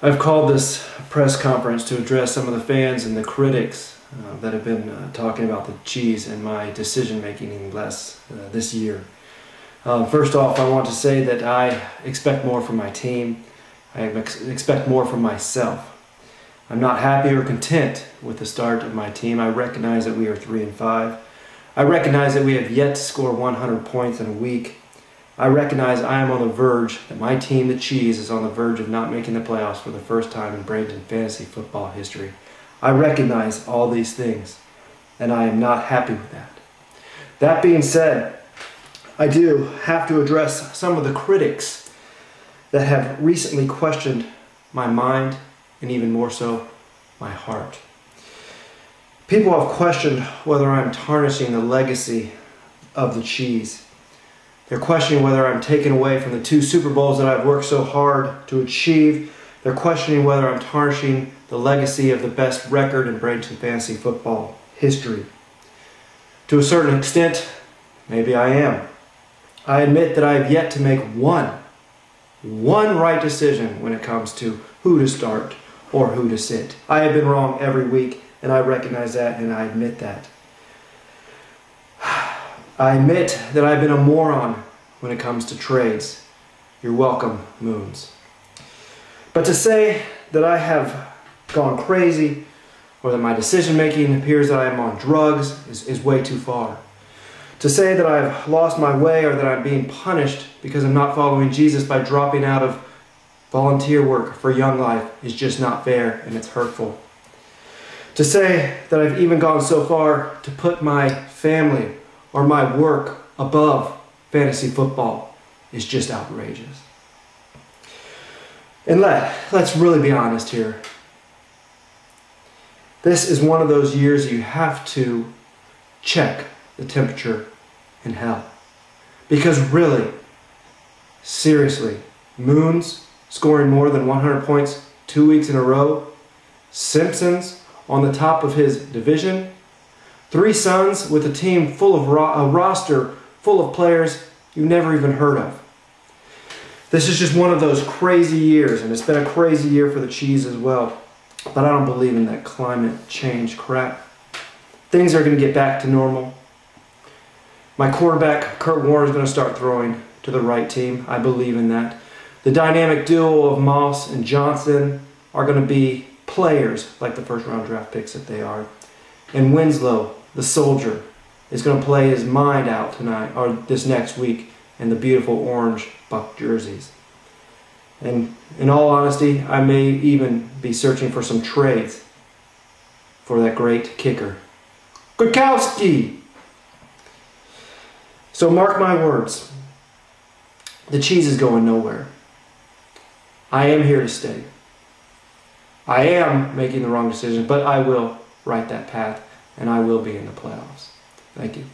I've called this press conference to address some of the fans and the critics that have been talking about the Cheese and my decision-making in this year. First off, I want to say that I expect more from my team. I expect more from myself. I'm not happy or content with the start of my team. I recognize that we are 3-5. I recognize that we have yet to score 100 points in a week. I recognize I am on the verge, that my team, the Cheese, is on the verge of not making the playoffs for the first time in Bradenton fantasy football history. I recognize all these things, and I am not happy with that. That being said, I do have to address some of the critics that have recently questioned my mind, and even more so, my heart. People have questioned whether I'm tarnishing the legacy of the Cheese. They're questioning whether I'm taking away from the 2 Super Bowls that I've worked so hard to achieve. They're questioning whether I'm tarnishing the legacy of the best record in Bradenton fantasy football history. To a certain extent, maybe I am. I admit that I have yet to make one right decision when it comes to who to start or who to sit. I have been wrong every week, and I recognize that, and I admit that. I admit that I've been a moron when it comes to trades. You're welcome, Moons. But to say that I have gone crazy or that my decision-making appears that I am on drugs is way too far. To say that I've lost my way or that I'm being punished because I'm not following Jesus by dropping out of volunteer work for Young Life is just not fair, and it's hurtful. To say that I've even gone so far to put my family or my work above fantasy football is just outrageous. And let's really be honest here. This is one of those years you have to check the temperature in hell. Because really, seriously, Moons scoring more than 100 points 2 weeks in a row, Simpsons on the top of his division, 3 Sons with a team full of a roster full of players you never even heard of. This is just one of those crazy years, and it's been a crazy year for the Cheese as well. But I don't believe in that climate change crap. Things are going to get back to normal. My quarterback, Kurt Warner, is going to start throwing to the right team. I believe in that. The dynamic duo of Moss and Johnson are going to be players like the first-round draft picks that they are. And Winslow, the soldier, is going to play his mind out tonight or this next week in the beautiful orange Buck jerseys. And in all honesty, I may even be searching for some trades for that great kicker, Kwiatkowski. So mark my words, the Cheese is going nowhere. I am here to stay. I am making the wrong decision, but I will right that path, and I will be in the playoffs. Thank you.